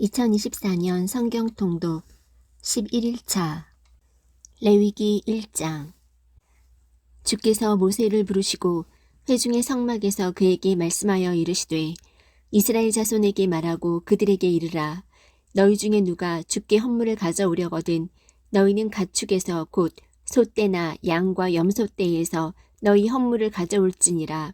2024년 성경통독 11일차 레위기 1장. 주께서 모세를 부르시고 회중의 성막에서 그에게 말씀하여 이르시되 이스라엘 자손에게 말하고 그들에게 이르라. 너희 중에 누가 주께 헌물을 가져오려거든 너희는 가축에서 곧 소떼나 양과 염소떼에서 너희 헌물을 가져올지니라.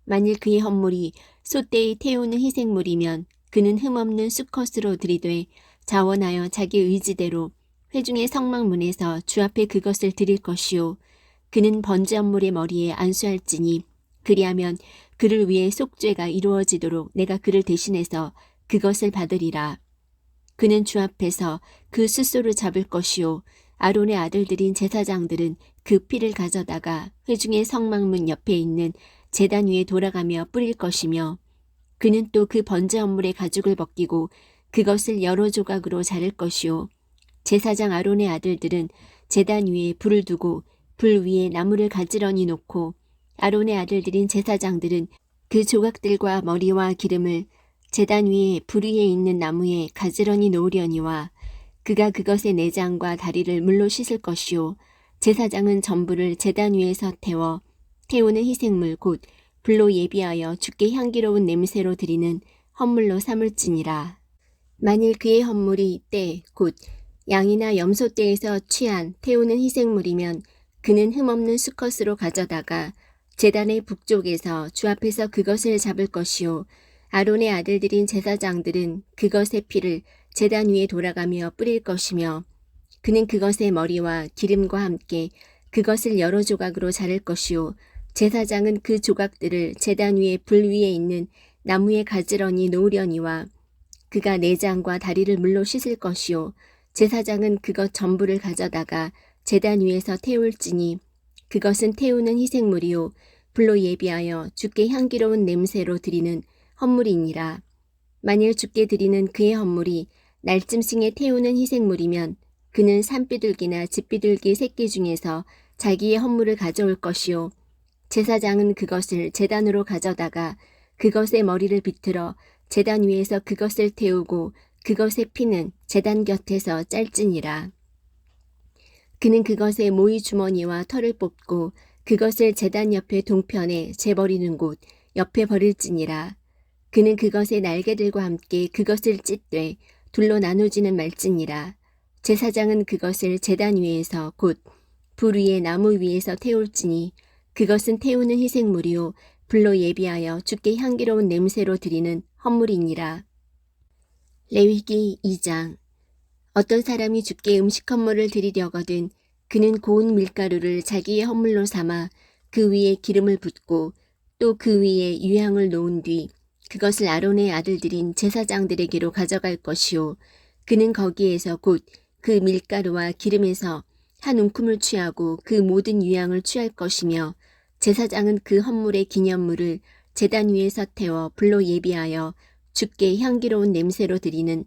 만일 그의 헌물이 소떼의 태우는 희생물이면 그는 흠없는 수컷으로 들이되 자원하여 자기 의지대로 회중의 성막문에서 주 앞에 그것을 드릴 것이요. 그는 번제 헌물의 머리에 안수할지니 그리하면 그를 위해 속죄가 이루어지도록 내가 그를 대신해서 그것을 받으리라. 그는 주 앞에서 그 숫소를 잡을 것이요. 아론의 아들들인 제사장들은 그 피를 가져다가 회중의 성막문 옆에 있는 제단 위에 돌아가며 뿌릴 것이며 그는 또 그 번제 헌물의 가죽을 벗기고 그것을 여러 조각으로 자를 것이요. 제사장 아론의 아들들은 제단 위에 불을 두고 불 위에 나무를 가지런히 놓고 아론의 아들들인 제사장들은 그 조각들과 머리와 기름을 제단 위에 불 위에 있는 나무에 가지런히 놓으려니와 그가 그것의 내장과 다리를 물로 씻을 것이요. 제사장은 전부를 제단 위에서 태우는 희생물 곧 불로 예비하여 주께 향기로운 냄새로 드리는 헌물로 삼을지니라. 만일 그의 헌물이 떼 곧 양이나 염소 떼에서 취한 태우는 희생물이면 그는 흠없는 수컷으로 가져다가 제단의 북쪽에서 주 앞에서 그것을 잡을 것이요. 아론의 아들들인 제사장들은 그것의 피를 제단 위에 돌아가며 뿌릴 것이며 그는 그것의 머리와 기름과 함께 그것을 여러 조각으로 자를 것이요. 제사장은 그 조각들을 제단 위에 불 위에 있는 나무에 가지런히 놓으려니와 그가 내장과 다리를 물로 씻을 것이요. 제사장은 그것 전부를 가져다가 제단 위에서 태울지니 그것은 태우는 희생물이요. 불로 예비하여 주께 향기로운 냄새로 드리는 헌물이니라. 만일 주께 드리는 그의 헌물이 날짐승에 태우는 희생물이면 그는 산비둘기나 집비둘기 새끼 중에서 자기의 헌물을 가져올 것이요. 제사장은 그것을 제단으로 가져다가 그것의 머리를 비틀어 제단 위에서 그것을 태우고 그것의 피는 제단 곁에서 짤지니라. 그는 그것의 모이 주머니와 털을 뽑고 그것을 제단 옆에 동편에 재버리는 곳 옆에 버릴지니라. 그는 그것의 날개들과 함께 그것을 찢되 둘로 나누지는 말지니라. 제사장은 그것을 제단 위에서 곧 불 위에 나무 위에서 태울지니 그것은 태우는 희생물이요 불로 예비하여 주께 향기로운 냄새로 드리는 헌물이니라. 레위기 2장. 어떤 사람이 주께 음식 헌물을 드리려거든 그는 고운 밀가루를 자기의 헌물로 삼아 그 위에 기름을 붓고 또 그 위에 유향을 놓은 뒤 그것을 아론의 아들들인 제사장들에게로 가져갈 것이요. 그는 거기에서 곧 그 밀가루와 기름에서 한 움큼을 취하고 그 모든 유향을 취할 것이며 제사장은 그 헌물의 기념물을 제단 위에서 태워 불로 예비하여 주께 향기로운 냄새로 드리는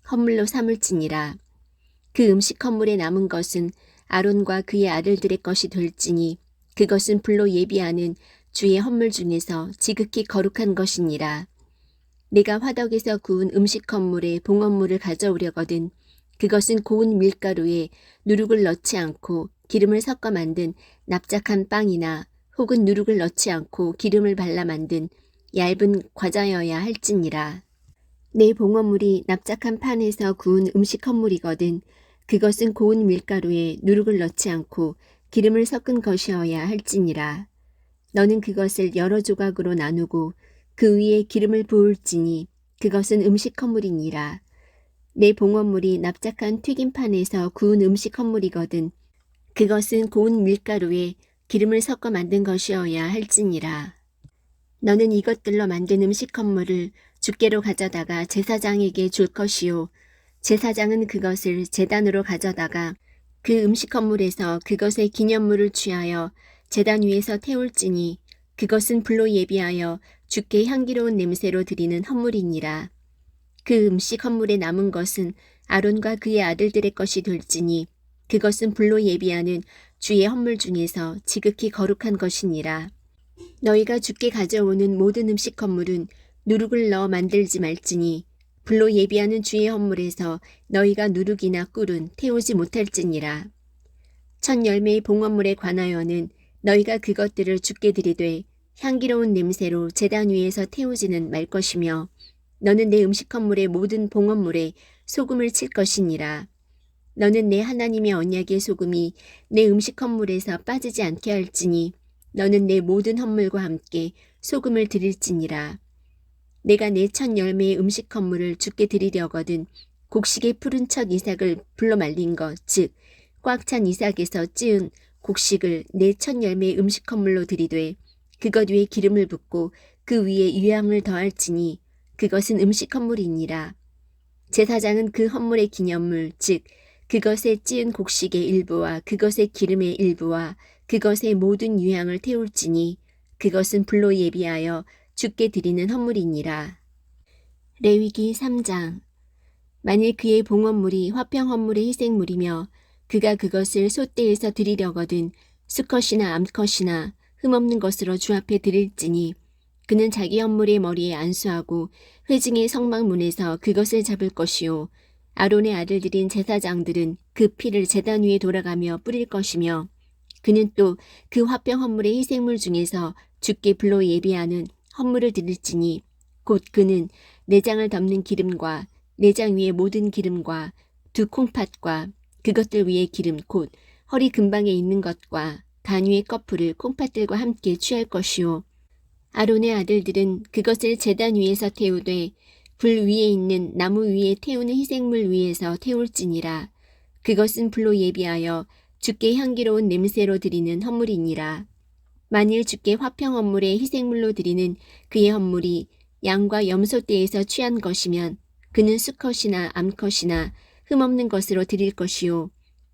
헌물로 삼을지니라. 그 음식 헌물에 남은 것은 아론과 그의 아들들의 것이 될지니 그것은 불로 예비하는 주의 헌물 중에서 지극히 거룩한 것이니라. 내가 화덕에서 구운 음식 헌물에 봉헌물을 가져오려거든 그것은 고운 밀가루에 누룩을 넣지 않고 기름을 섞어 만든 납작한 빵이나 혹은 누룩을 넣지 않고 기름을 발라 만든 얇은 과자여야 할지니라. 내 봉헌물이 납작한 판에서 구운 음식 헌물이거든 그것은 고운 밀가루에 누룩을 넣지 않고 기름을 섞은 것이어야 할지니라. 너는 그것을 여러 조각으로 나누고 그 위에 기름을 부을지니 그것은 음식 헌물이니라. 내 봉헌물이 납작한 튀김판에서 구운 음식 헌물이거든 그것은 고운 밀가루에 기름을 섞어 만든 것이어야 할지니라. 너는 이것들로 만든 음식 헌물을 주께로 가져다가 제사장에게 줄 것이요. 제사장은 그것을 제단으로 가져다가 그 음식 헌물에서 그것의 기념물을 취하여 제단 위에서 태울지니 그것은 불로 예비하여 주께 향기로운 냄새로 드리는 헌물이니라. 그 음식 헌물에 남은 것은 아론과 그의 아들들의 것이 될지니 그것은 불로 예비하는 주의 헌물 중에서 지극히 거룩한 것이니라. 너희가 주께 가져오는 모든 음식 헌물은 누룩을 넣어 만들지 말지니 불로 예비하는 주의 헌물에서 너희가 누룩이나 꿀은 태우지 못할지니라. 첫 열매의 봉헌물에 관하여는 너희가 그것들을 주께 드리되 향기로운 냄새로 제단 위에서 태우지는 말 것이며 너는 내 음식 헌물의 모든 봉헌물에 소금을 칠 것이니라. 너는 내 하나님의 언약의 소금이 내 음식 헌물에서 빠지지 않게 할지니 너는 내 모든 헌물과 함께 소금을 드릴지니라. 내가 내 첫 열매의 음식 헌물을 주께 드리려거든 곡식의 푸른 첫 이삭을 불러 말린 것, 즉 꽉 찬 이삭에서 찌은 곡식을 내 첫 열매의 음식 헌물로 드리되 그것 위에 기름을 붓고 그 위에 유향을 더할지니 그것은 음식 헌물이니라. 제사장은 그 헌물의 기념물, 즉 그것에 찌은 곡식의 일부와 그것의 기름의 일부와 그것의 모든 유향을 태울지니 그것은 불로 예비하여 주께 드리는 헌물이니라. 레위기 3장. 만일 그의 봉헌물이 화평 헌물의 희생물이며 그가 그것을 솥대에서 드리려거든 수컷이나 암컷이나 흠없는 것으로 주 앞에 드릴지니 그는 자기 헌물의 머리에 안수하고 회중의 성막문에서 그것을 잡을 것이요 아론의 아들들인 제사장들은 그 피를 제단 위에 돌아가며 뿌릴 것이며 그는 또 그 화평 헌물의 희생물 중에서 주께 불로 예비하는 헌물을 드릴지니 곧 그는 내장을 덮는 기름과 내장 위의 모든 기름과 두 콩팥과 그것들 위의 기름 곧 허리 근방에 있는 것과 간 위의 꺼풀을 콩팥들과 함께 취할 것이요 아론의 아들들은 그것을 제단 위에서 태우되 불 위에 있는 나무 위에 태우는 희생물 위에서 태울지니라. 그것은 불로 예비하여 주께 향기로운 냄새로 드리는 헌물이니라. 만일 주께 화평 헌물의 희생물로 드리는 그의 헌물이 양과 염소떼에서 취한 것이면 그는 수컷이나 암컷이나 흠없는 것으로 드릴 것이요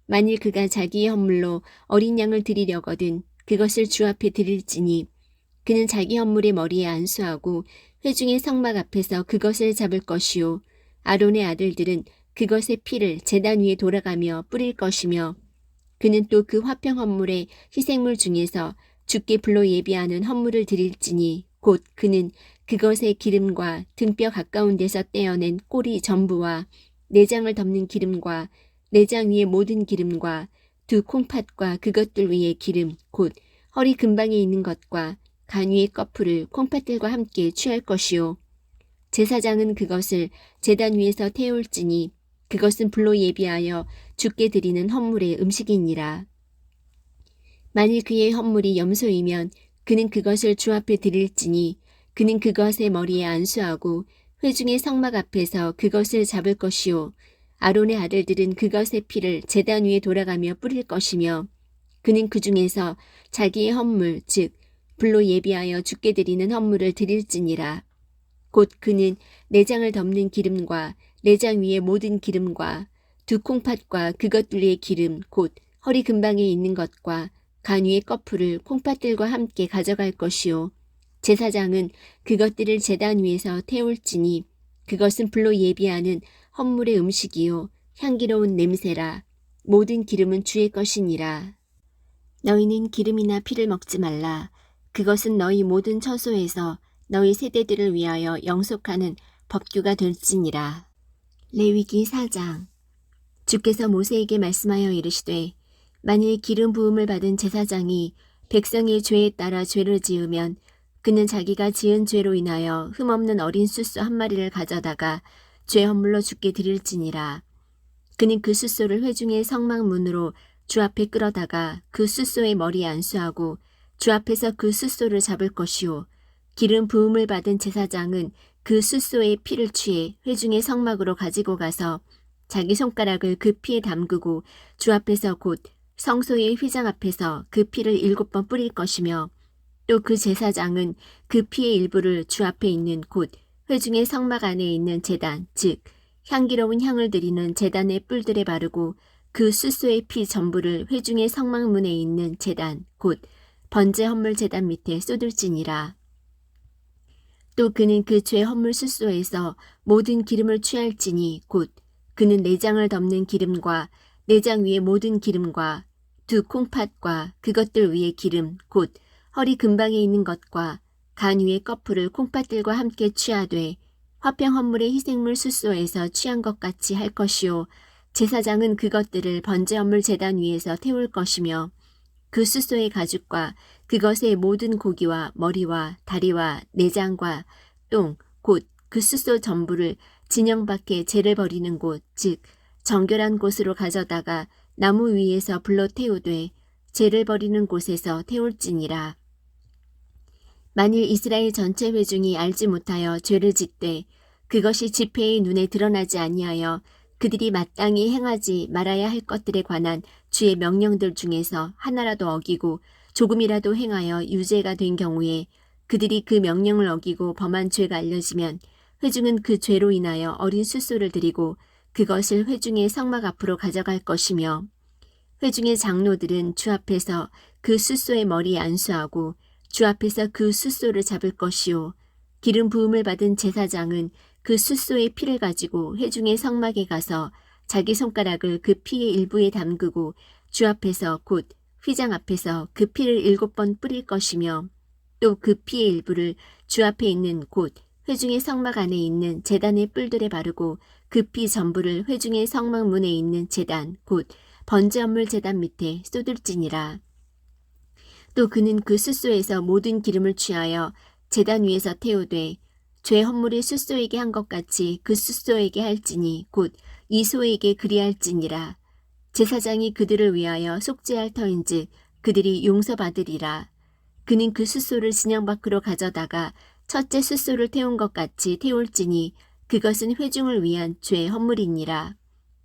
만일 그가 자기의 헌물로 어린 양을 드리려거든 그것을 주 앞에 드릴지니 그는 자기 헌물의 머리에 안수하고 회중의 성막 앞에서 그것을 잡을 것이요 아론의 아들들은 그것의 피를 제단 위에 돌아가며 뿌릴 것이며 그는 또 그 화평 헌물의 희생물 중에서 주께 불로 예비하는 헌물을 드릴지니 곧 그는 그것의 기름과 등뼈 가까운 데서 떼어낸 꼬리 전부와 내장을 덮는 기름과 내장 위의 모든 기름과 두 콩팥과 그것들 위의 기름 곧 허리 근방에 있는 것과 간 위의 꺼풀을 콩팥들과 함께 취할 것이요 제사장은 그것을 제단 위에서 태울지니 그것은 불로 예비하여 주께 드리는 헌물의 음식이니라. 만일 그의 헌물이 염소이면 그는 그것을 주 앞에 드릴지니 그는 그것의 머리에 안수하고 회중의 성막 앞에서 그것을 잡을 것이요 아론의 아들들은 그것의 피를 제단 위에 돌아가며 뿌릴 것이며 그는 그 중에서 자기의 헌물 즉 불로 예비하여 주께 드리는 헌물을 드릴지니라. 곧 그는 내장을 덮는 기름과 내장 위의 모든 기름과 두 콩팥과 그것들 위의 기름 곧 허리 근방에 있는 것과 간 위의 꺼풀을 콩팥들과 함께 가져갈 것이요 제사장은 그것들을 제단 위에서 태울지니 그것은 불로 예비하는 헌물의 음식이요 향기로운 냄새라. 모든 기름은 주의 것이니라. 너희는 기름이나 피를 먹지 말라. 그것은 너희 모든 처소에서 너희 세대들을 위하여 영속하는 법규가 될지니라. 레위기 4장. 주께서 모세에게 말씀하여 이르시되 만일 기름 부음을 받은 제사장이 백성의 죄에 따라 죄를 지으면 그는 자기가 지은 죄로 인하여 흠없는 어린 숫소 한 마리를 가져다가 죄 헌물로 주께 드릴지니라. 그는 그 숫소를 회중의 성막 문으로 주 앞에 끌어다가 그 숫소의 머리에 안수하고 주 앞에서 그 숫소를 잡을 것이요 기름 부음을 받은 제사장은 그 숫소의 피를 취해 회중의 성막으로 가지고 가서 자기 손가락을 그 피에 담그고 주 앞에서 곧 성소의 휘장 앞에서 그 피를 7번 뿌릴 것이며 또 그 제사장은 그 피의 일부를 주 앞에 있는 곧 회중의 성막 안에 있는 제단 즉 향기로운 향을 드리는 제단의 뿔들에 바르고 그 숫소의 피 전부를 회중의 성막문에 있는 제단 곧 번제 헌물 제단 밑에 쏟을지니라. 또 그는 그 죄 헌물 숫소에서 모든 기름을 취할지니 곧 그는 내장을 덮는 기름과 내장 위의 모든 기름과 두 콩팥과 그것들 위의 기름 곧 허리 근방에 있는 것과 간 위의 꺼풀을 콩팥들과 함께 취하되 화평 헌물의 희생물 숫소에서 취한 것 같이 할 것이요 제사장은 그것들을 번제 헌물 제단 위에서 태울 것이며 그 숫소의 가죽과 그것의 모든 고기와 머리와 다리와 내장과 똥 곧 그 숫소 전부를 진영 밖에 재를 버리는 곳 즉 정결한 곳으로 가져다가 나무 위에서 불러 태우되 재를 버리는 곳에서 태울지니라. 만일 이스라엘 전체 회중이 알지 못하여 죄를 짓되 그것이 집회의 눈에 드러나지 아니하여 그들이 마땅히 행하지 말아야 할 것들에 관한 주의 명령들 중에서 하나라도 어기고 조금이라도 행하여 유죄가 된 경우에 그들이 그 명령을 어기고 범한 죄가 알려지면 회중은 그 죄로 인하여 어린 숫소를 드리고 그것을 회중의 성막 앞으로 가져갈 것이며 회중의 장로들은 주 앞에서 그 숫소의 머리에 안수하고 주 앞에서 그 숫소를 잡을 것이요 기름 부음을 받은 제사장은 그 숫소의 피를 가지고 회중의 성막에 가서 자기 손가락을 그 피의 일부에 담그고 주 앞에서 곧 휘장 앞에서 그 피를 7번 뿌릴 것이며 또 그 피의 일부를 주 앞에 있는 곧 회중의 성막 안에 있는 제단의 뿔들에 바르고 그 피 전부를 회중의 성막 문에 있는 제단 곧 번제 헌물 제단 밑에 쏟을지니라. 또 그는 그 숫소에서 모든 기름을 취하여 제단 위에서 태우되 죄 헌물의 숫소에게 한 것 같이 그 숫소에게 할지니 곧 이 소에게 그리할지니라. 제사장이 그들을 위하여 속죄할 터인즉 그들이 용서받으리라. 그는 그 숫소를 진영 밖으로 가져다가 첫째 숫소를 태운 것 같이 태울지니 그것은 회중을 위한 죄 헌물이니라.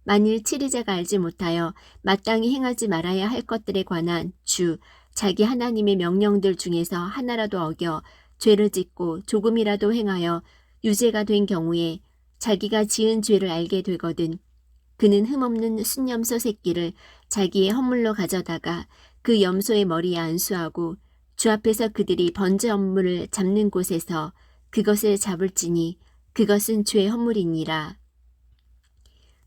만일 치리자가 알지 못하여 마땅히 행하지 말아야 할 것들에 관한 주 자기 하나님의 명령들 중에서 하나라도 어겨 죄를 짓고 조금이라도 행하여 유죄가 된 경우에 자기가 지은 죄를 알게 되거든 그는 흠없는 순염소 새끼를 자기의 헌물로 가져다가 그 염소의 머리에 안수하고 주 앞에서 그들이 번제 헌물을 잡는 곳에서 그것을 잡을지니 그것은 죄 헌물이니라.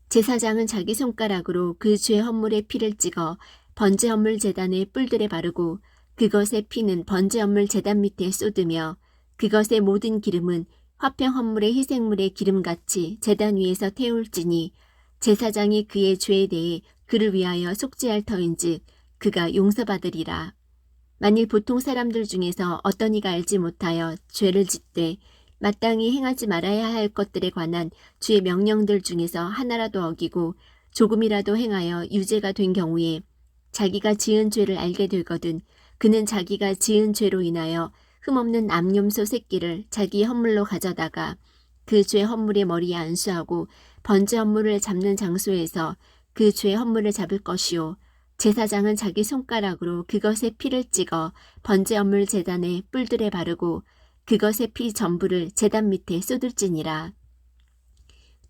제사장은 자기 손가락으로 그 죄 헌물의 피를 찍어 번제 헌물 제단의 뿔들에 바르고 그것의 피는 번제 헌물 제단 밑에 쏟으며 그것의 모든 기름은 화평 헌물의 희생물의 기름같이 제단 위에서 태울지니 제사장이 그의 죄에 대해 그를 위하여 속죄할 터인즉 그가 용서받으리라. 만일 보통 사람들 중에서 어떤 이가 알지 못하여 죄를 짓되 마땅히 행하지 말아야 할 것들에 관한 주의 명령들 중에서 하나라도 어기고 조금이라도 행하여 유죄가 된 경우에 자기가 지은 죄를 알게 되거든 그는 자기가 지은 죄로 인하여 흠없는 암염소 새끼를 자기 헌물로 가져다가 그 죄 헌물의 머리에 안수하고 번제 헌물을 잡는 장소에서 그 죄 헌물을 잡을 것이요 제사장은 자기 손가락으로 그것의 피를 찍어 번제 헌물 제단의 뿔들에 바르고 그것의 피 전부를 제단 밑에 쏟을지니라.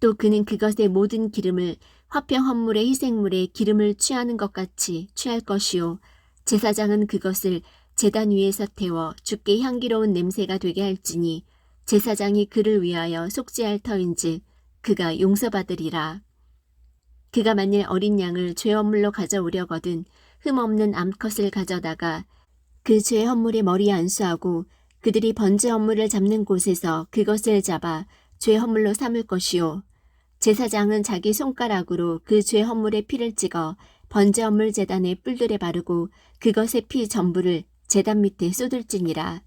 또 그는 그것의 모든 기름을 화평 헌물의 희생물에 기름을 취하는 것 같이 취할 것이요 제사장은 그것을 제단 위에서 태워 주께 향기로운 냄새가 되게 할지니 제사장이 그를 위하여 속죄할 터인즉 그가 용서받으리라. 그가 만일 어린 양을 죄 헌물로 가져오려거든 흠없는 암컷을 가져다가 그 죄 헌물의 머리에 안수하고 그들이 번제 헌물을 잡는 곳에서 그것을 잡아 죄 헌물로 삼을 것이요 제사장은 자기 손가락으로 그 죄 헌물의 피를 찍어 번제 헌물 제단의 뿔들에 바르고 그것의 피 전부를 제단 밑에 쏟을지니라.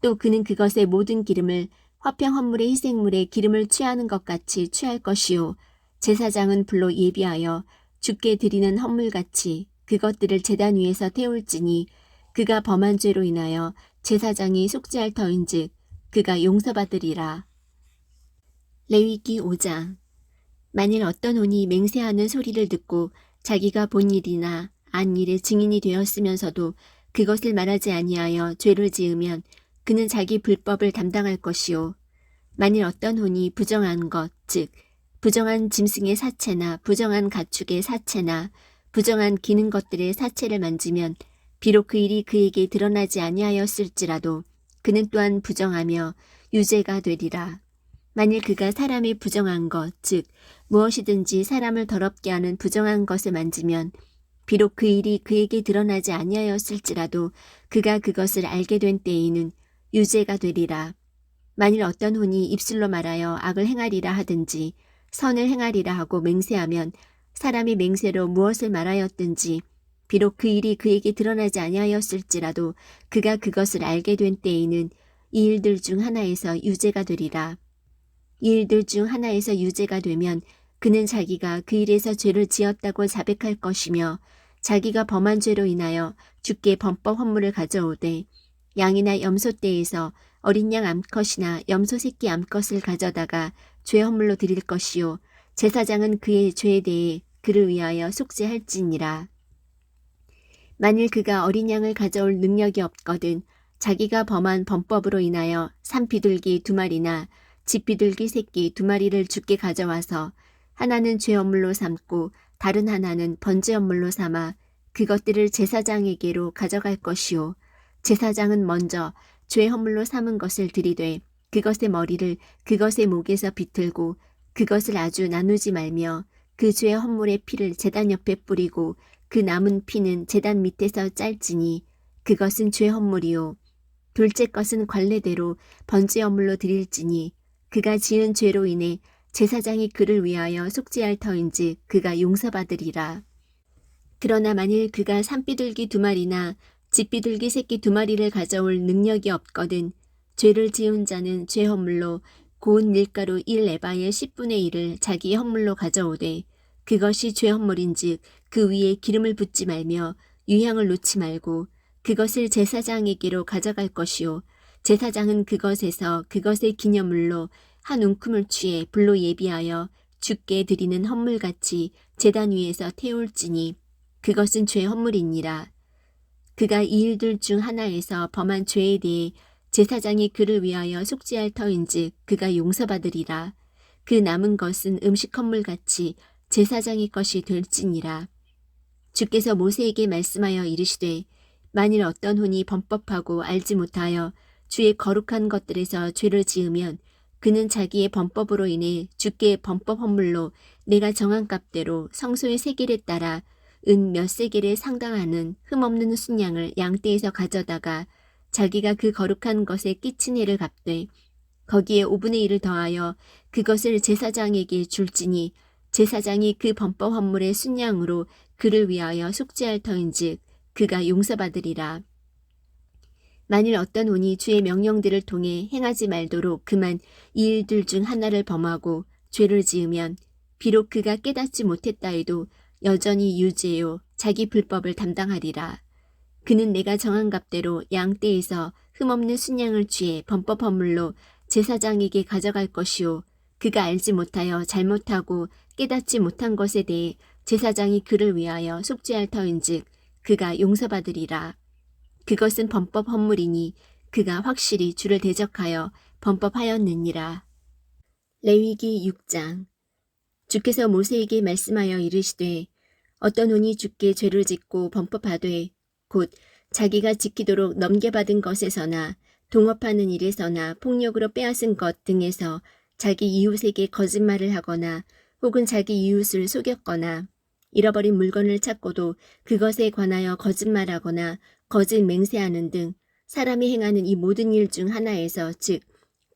또 그는 그것의 모든 기름을 화평 헌물의 희생물에 기름을 취하는 것 같이 취할 것이요 제사장은 불로 예비하여 주께 드리는 헌물같이 그것들을 제단 위에서 태울지니 그가 범한 죄로 인하여 제사장이 속죄할 터인즉 그가 용서받으리라. 레위기 5장. 만일 어떤 혼이 맹세하는 소리를 듣고 자기가 본 일이나 안 일의 증인이 되었으면서도 그것을 말하지 아니하여 죄를 지으면 그는 자기 불법을 담당할 것이요 만일 어떤 혼이 부정한 것 즉 부정한 짐승의 사체나 부정한 가축의 사체나 부정한 기는 것들의 사체를 만지면 비록 그 일이 그에게 드러나지 아니하였을지라도 그는 또한 부정하며 유죄가 되리라. 만일 그가 사람의 부정한 것, 즉 무엇이든지 사람을 더럽게 하는 부정한 것을 만지면 비록 그 일이 그에게 드러나지 아니하였을지라도 그가 그것을 알게 된 때에는 유죄가 되리라. 만일 어떤 혼이 입술로 말하여 악을 행하리라 하든지 선을 행하리라 하고 맹세하면 사람이 맹세로 무엇을 말하였든지 비록 그 일이 그에게 드러나지 아니하였을지라도 그가 그것을 알게 된 때에는 이 일들 중 하나에서 유죄가 되리라. 이 일들 중 하나에서 유죄가 되면 그는 자기가 그 일에서 죄를 지었다고 자백할 것이며 자기가 범한 죄로 인하여 주께 범법 헌물을 가져오되 양이나 염소떼에서 어린 양 암컷이나 염소 새끼 암컷을 가져다가 죄 헌물로 드릴 것이요 제사장은 그의 죄에 대해 그를 위하여 속죄할지니라. 만일 그가 어린 양을 가져올 능력이 없거든 자기가 범한 범법으로 인하여 산비둘기 2마리나 집비둘기 새끼 2마리를 주께 가져와서 하나는 죄 헌물로 삼고 다른 하나는 번제 헌물로 삼아 그것들을 제사장에게로 가져갈 것이요 제사장은 먼저 죄 헌물로 삼은 것을 들이되 그것의 머리를 그것의 목에서 비틀고 그것을 아주 나누지 말며 그 죄 헌물의 피를 제단 옆에 뿌리고 그 남은 피는 제단 밑에서 짤지니 그것은 죄 헌물이요 둘째 것은 관례대로 번제 헌물로 드릴지니 그가 지은 죄로 인해 제사장이 그를 위하여 속죄할 터인즉 그가 용서받으리라. 그러나 만일 그가 산비둘기 2마리나 집비둘기 새끼 2마리를 가져올 능력이 없거든 죄를 지은 자는 죄 헌물로 고운 밀가루 1에바의 10분의 1을 자기의 헌물로 가져오되 그것이 죄 헌물인즉 그 위에 기름을 붓지 말며 유향을 놓지 말고 그것을 제사장에게로 가져갈 것이요 제사장은 그것에서 그것의 기념물로 한 움큼을 취해 불로 예비하여 주께 드리는 헌물같이 제단 위에서 태울지니 그것은 죄 헌물이니라. 그가 이 일들 중 하나에서 범한 죄에 대해 제사장이 그를 위하여 속죄할 터인즉 그가 용서받으리라. 그 남은 것은 음식 헌물같이 제사장의 것이 될지니라. 주께서 모세에게 말씀하여 이르시되 만일 어떤 혼이 범법하고 알지 못하여 주의 거룩한 것들에서 죄를 지으면 그는 자기의 범법으로 인해 주께 범법 헌물로 내가 정한 값대로 성소의 세겔에 따라 은 몇 세겔에 상당하는 흠없는 순양을 양떼에서 가져다가 자기가 그 거룩한 것에 끼친 해를 갚되 거기에 5분의 1을 더하여 그것을 제사장에게 줄지니 제사장이 그 범법 헌물의 순양으로 그를 위하여 속죄할 터인즉 그가 용서받으리라. 만일 어떤 혼이 주의 명령들을 통해 행하지 말도록 그만 이 일들 중 하나를 범하고 죄를 지으면 비록 그가 깨닫지 못했다 해도 여전히 유죄요 자기 불법을 담당하리라. 그는 내가 정한 값대로 양떼에서 흠없는 순양을 취해 범법 헌물로 제사장에게 가져갈 것이요 그가 알지 못하여 잘못하고 깨닫지 못한 것에 대해 제사장이 그를 위하여 속죄할 터인즉 그가 용서받으리라. 그것은 범법 헌물이니 그가 확실히 주를 대적하여 범법하였느니라. 레위기 6장. 주께서 모세에게 말씀하여 이르시되 어떤 혼이 주께 죄를 짓고 범법하되 곧 자기가 지키도록 넘겨받은 것에서나 동업하는 일에서나 폭력으로 빼앗은 것 등에서 자기 이웃에게 거짓말을 하거나 혹은 자기 이웃을 속였거나 잃어버린 물건을 찾고도 그것에 관하여 거짓말하거나 거짓 맹세하는 등 사람이 행하는 이 모든 일 중 하나에서 즉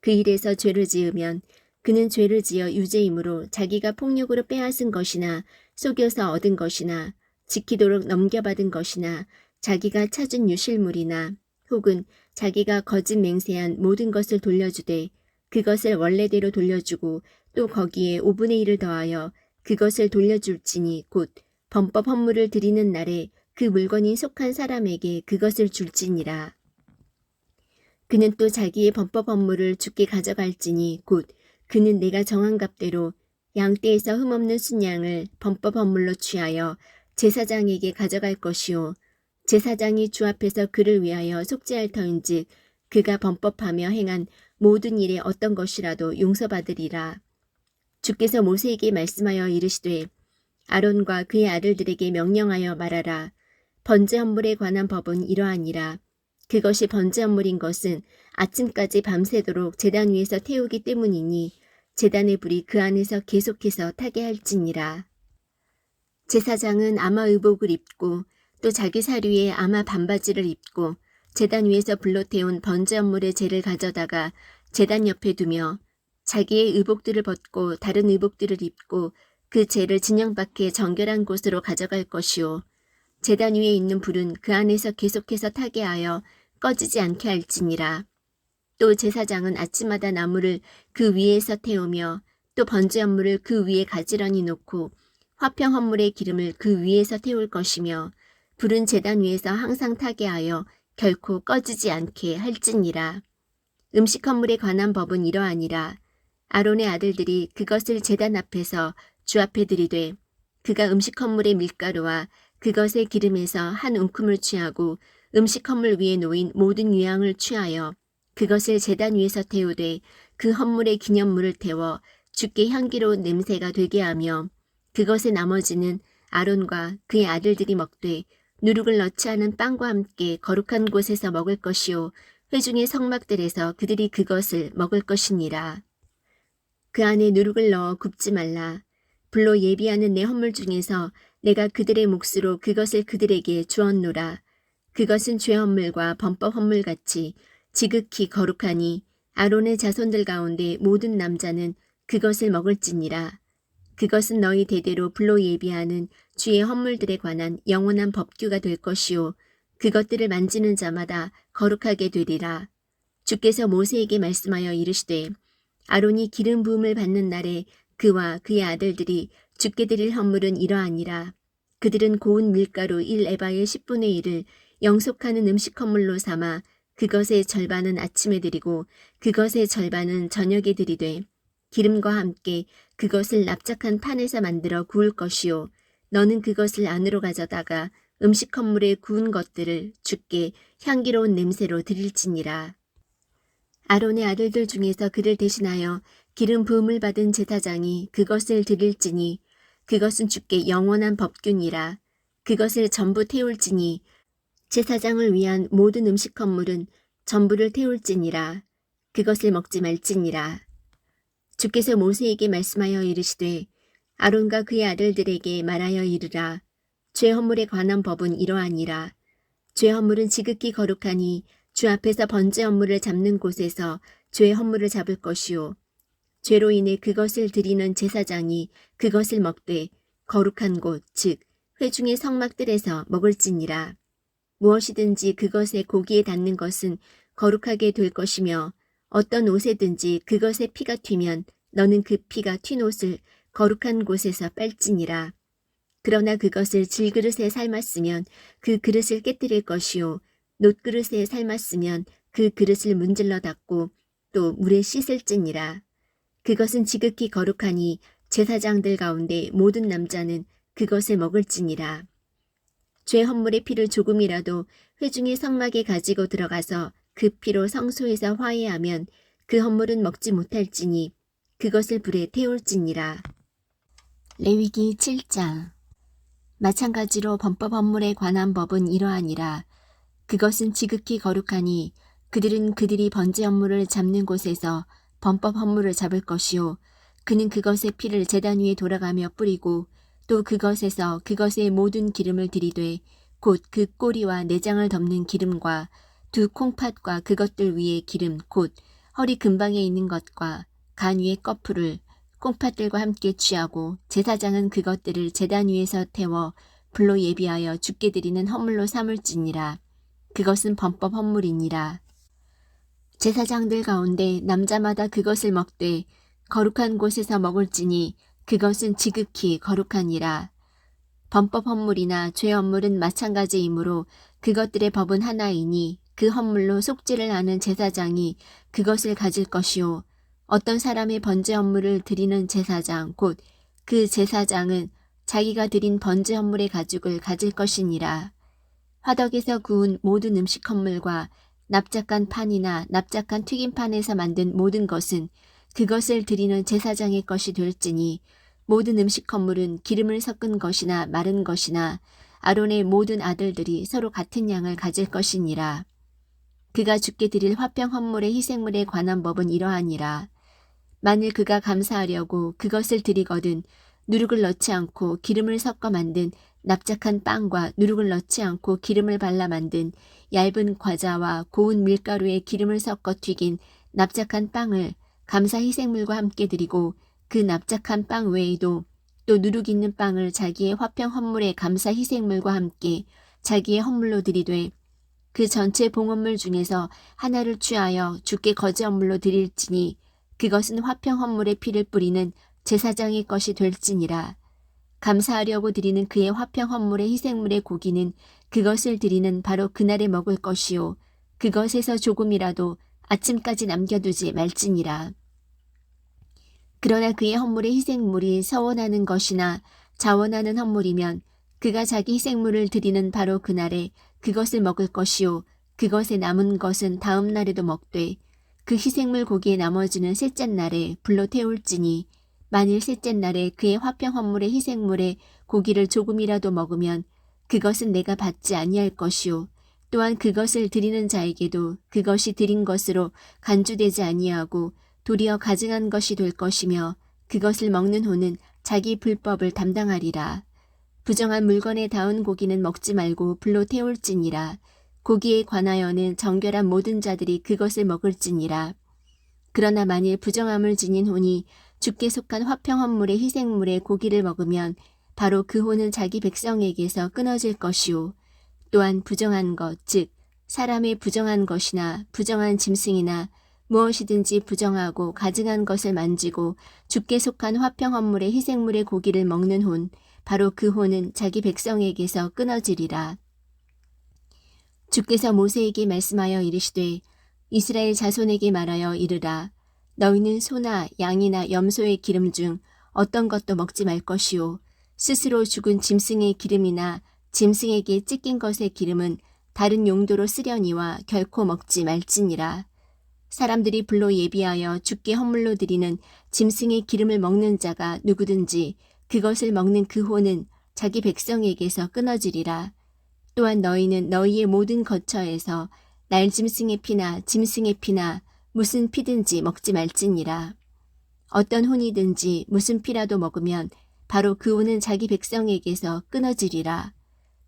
그 일에서 죄를 지으면 그는 죄를 지어 유죄이므로 자기가 폭력으로 빼앗은 것이나 속여서 얻은 것이나 지키도록 넘겨받은 것이나 자기가 찾은 유실물이나 혹은 자기가 거짓 맹세한 모든 것을 돌려주되 그것을 원래대로 돌려주고 또 거기에 5분의 1을 더하여 그것을 돌려줄지니 곧 범법 헌물을 드리는 날에 그 물건이 속한 사람에게 그것을 줄지니라. 그는 또 자기의 범법 헌물을 주께 가져갈지니 곧 그는 내가 정한 값대로 양떼에서 흠없는 순양을 범법 헌물로 취하여 제사장에게 가져갈 것이요 제사장이 주 앞에서 그를 위하여 속죄할 터인즉 그가 범법하며 행한 모든 일에 어떤 것이라도 용서받으리라. 주께서 모세에게 말씀하여 이르시되 아론과 그의 아들들에게 명령하여 말하라. 번제 헌물에 관한 법은 이러하니라. 그것이 번제 헌물인 것은 아침까지 밤새도록 제단 위에서 태우기 때문이니 제단의 불이 그 안에서 계속해서 타게 할지니라. 제사장은 아마 의복을 입고 또 자기 사류에 아마 반바지를 입고 제단 위에서 불로 태운 번제 헌물의 재를 가져다가 제단 옆에 두며 자기의 의복들을 벗고 다른 의복들을 입고 그 재를 진영 밖에 정결한 곳으로 가져갈 것이요. 제단 위에 있는 불은 그 안에서 계속해서 타게 하여 꺼지지 않게 할지니라. 또 제사장은 아침마다 나무를 그 위에서 태우며 또 번제 헌물을 그 위에 가지런히 놓고 화평 헌물의 기름을 그 위에서 태울 것이며 불은 제단 위에서 항상 타게 하여 결코 꺼지지 않게 할지니라. 음식 헌물에 관한 법은 이러하니라. 아론의 아들들이 그것을 제단 앞에서 주 앞에 들이되 그가 음식 헌물의 밀가루와 그것의 기름에서 한 움큼을 취하고 음식 헌물 위에 놓인 모든 유향을 취하여 그것을 제단 위에서 태우되 그 헌물의 기념물을 태워 주께 향기로운 냄새가 되게 하며 그것의 나머지는 아론과 그의 아들들이 먹되 누룩을 넣지 않은 빵과 함께 거룩한 곳에서 먹을 것이요 회중의 성막들에서 그들이 그것을 먹을 것이니라. 그 안에 누룩을 넣어 굽지 말라. 불로 예비하는 내 헌물 중에서 내가 그들의 몫으로 그것을 그들에게 주었노라. 그것은 죄 헌물과 범법 헌물같이 지극히 거룩하니 아론의 자손들 가운데 모든 남자는 그것을 먹을지니라. 그것은 너희 대대로 불로 예비하는 주의 헌물들에 관한 영원한 법규가 될 것이요 그것들을 만지는 자마다 거룩하게 되리라. 주께서 모세에게 말씀하여 이르시되 아론이 기름 부음을 받는 날에 그와 그의 아들들이 주께 드릴 헌물은 이러하니라. 그들은 고운 밀가루 1에바의 10분의 1을 영속하는 음식 헌물로 삼아 그것의 절반은 아침에 드리고 그것의 절반은 저녁에 드리되 기름과 함께 그것을 납작한 판에서 만들어 구울 것이요 너는 그것을 안으로 가져다가 음식 헌물에 구운 것들을 주께 향기로운 냄새로 드릴지니라. 아론의 아들들 중에서 그를 대신하여 기름 부음을 받은 제사장이 그것을 드릴지니 그것은 주께 영원한 법규니라. 그것을 전부 태울지니 제사장을 위한 모든 음식 헌물은 전부를 태울지니라. 그것을 먹지 말지니라. 주께서 모세에게 말씀하여 이르시되 아론과 그의 아들들에게 말하여 이르라. 죄 헌물에 관한 법은 이러하니라. 죄 헌물은 지극히 거룩하니 주 앞에서 번제 헌물을 잡는 곳에서 죄 헌물을 잡을 것이요 죄로 인해 그것을 드리는 제사장이 그것을 먹되 거룩한 곳 즉 회중의 성막들에서 먹을지니라. 무엇이든지 그것의 고기에 닿는 것은 거룩하게 될 것이며 어떤 옷에든지 그것의 피가 튀면 너는 그 피가 튄 옷을 거룩한 곳에서 빨지니라. 그러나 그것을 질그릇에 삶았으면 그 그릇을 깨뜨릴 것이요 놋그릇에 삶았으면 그 그릇을 문질러 닦고 또 물에 씻을지니라. 그것은 지극히 거룩하니 제사장들 가운데 모든 남자는 그것을 먹을지니라. 죄 헌물의 피를 조금이라도 회중의 성막에 가지고 들어가서 그 피로 성소에서 화해하면 그 헌물은 먹지 못할지니 그것을 불에 태울지니라. 레위기 7장. 마찬가지로 범법 헌물에 관한 법은 이러하니라. 그것은 지극히 거룩하니 그들은 그들이 번제 헌물을 잡는 곳에서 범법 헌물을 잡을 것이요 그는 그것의 피를 제단 위에 돌아가며 뿌리고 또 그것에서 그것의 모든 기름을 들이되 곧 그 꼬리와 내장을 덮는 기름과 두 콩팥과 그것들 위에 기름 곧 허리 근방에 있는 것과 간 위에 꺼풀을 콩팥들과 함께 취하고 제사장은 그것들을 제단 위에서 태워 불로 예비하여 주께 드리는 헌물로 삼을지니라. 그것은 범법 헌물이니라. 제사장들 가운데 남자마다 그것을 먹되 거룩한 곳에서 먹을지니 그것은 지극히 거룩하니라. 범법 헌물이나 죄 헌물은 마찬가지이므로 그것들의 법은 하나이니 그 헌물로 속죄를 하는 제사장이 그것을 가질 것이요 어떤 사람의 번제 헌물을 드리는 제사장 곧 그 제사장은 자기가 드린 번제 헌물의 가죽을 가질 것이니라. 화덕에서 구운 모든 음식 헌물과 납작한 판이나 납작한 튀김판에서 만든 모든 것은 그것을 드리는 제사장의 것이 될지니 모든 음식 헌물은 기름을 섞은 것이나 마른 것이나 아론의 모든 아들들이 서로 같은 양을 가질 것이니라. 그가 주께 드릴 화평 헌물의 희생물에 관한 법은 이러하니라. 만일 그가 감사하려고 그것을 드리거든 누룩을 넣지 않고 기름을 섞어 만든 납작한 빵과 누룩을 넣지 않고 기름을 발라 만든 얇은 과자와 고운 밀가루에 기름을 섞어 튀긴 납작한 빵을 감사 희생물과 함께 드리고 그 납작한 빵 외에도 또 누룩 있는 빵을 자기의 화평 헌물의 감사 희생물과 함께 자기의 헌물로 드리되 그 전체 봉헌물 중에서 하나를 취하여 주께 거제 헌물로 드릴지니 그것은 화평 헌물의 피를 뿌리는 제사장의 것이 될지니라. 감사하려고 드리는 그의 화평 헌물의 희생물의 고기는 그것을 드리는 바로 그날에 먹을 것이요 그것에서 조금이라도 아침까지 남겨두지 말지니라. 그러나 그의 헌물의 희생물이 서원하는 것이나 자원하는 헌물이면 그가 자기 희생물을 드리는 바로 그날에 그것을 먹을 것이요 그것에 남은 것은 다음 날에도 먹되 그 희생물 고기의 나머지는 셋째 날에 불로 태울지니 만일 셋째 날에 그의 화평 헌물의 희생물의 고기를 조금이라도 먹으면 그것은 내가 받지 아니할 것이요 또한 그것을 드리는 자에게도 그것이 드린 것으로 간주되지 아니하고 도리어 가증한 것이 될 것이며 그것을 먹는 호는 자기 불법을 담당하리라. 부정한 물건에 닿은 고기는 먹지 말고 불로 태울지니라. 고기에 관하여는 정결한 모든 자들이 그것을 먹을지니라. 그러나 만일 부정함을 지닌 혼이 주께 속한 화평 헌물의 희생물의 고기를 먹으면 바로 그 혼은 자기 백성에게서 끊어질 것이요 또한 부정한 것 즉 사람의 부정한 것이나 부정한 짐승이나 무엇이든지 부정하고 가증한 것을 만지고 주께 속한 화평 헌물의 희생물의 고기를 먹는 혼 바로 그 혼은 자기 백성에게서 끊어지리라. 주께서 모세에게 말씀하여 이르시되 이스라엘 자손에게 말하여 이르라. 너희는 소나 양이나 염소의 기름 중 어떤 것도 먹지 말 것이요 스스로 죽은 짐승의 기름이나 짐승에게 찢긴 것의 기름은 다른 용도로 쓰려니와 결코 먹지 말지니라. 사람들이 불로 예비하여 주께 헌물로 드리는 짐승의 기름을 먹는 자가 누구든지 그것을 먹는 그 혼은 자기 백성에게서 끊어지리라. 또한 너희는 너희의 모든 거처에서 날짐승의 피나 짐승의 피나 무슨 피든지 먹지 말지니라. 어떤 혼이든지 무슨 피라도 먹으면 바로 그 혼은 자기 백성에게서 끊어지리라.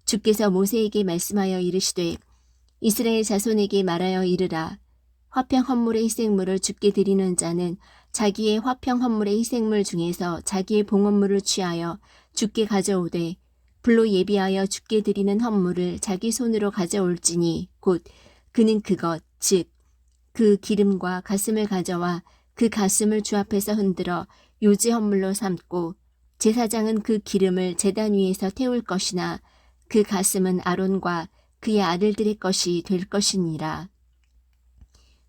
주께서 모세에게 말씀하여 이르시되 이스라엘 자손에게 말하여 이르라. 화평 헌물의 희생물을 주께 드리는 자는 자기의 화평 헌물의 희생물 중에서 자기의 봉헌물을 취하여 주께 가져오되 불로 예비하여 주께 드리는 헌물을 자기 손으로 가져올지니 곧 그는 그것 즉 그 기름과 가슴을 가져와 그 가슴을 주 앞에서 흔들어 요제 헌물로 삼고 제사장은 그 기름을 제단 위에서 태울 것이나 그 가슴은 아론과 그의 아들들의 것이 될 것이니라.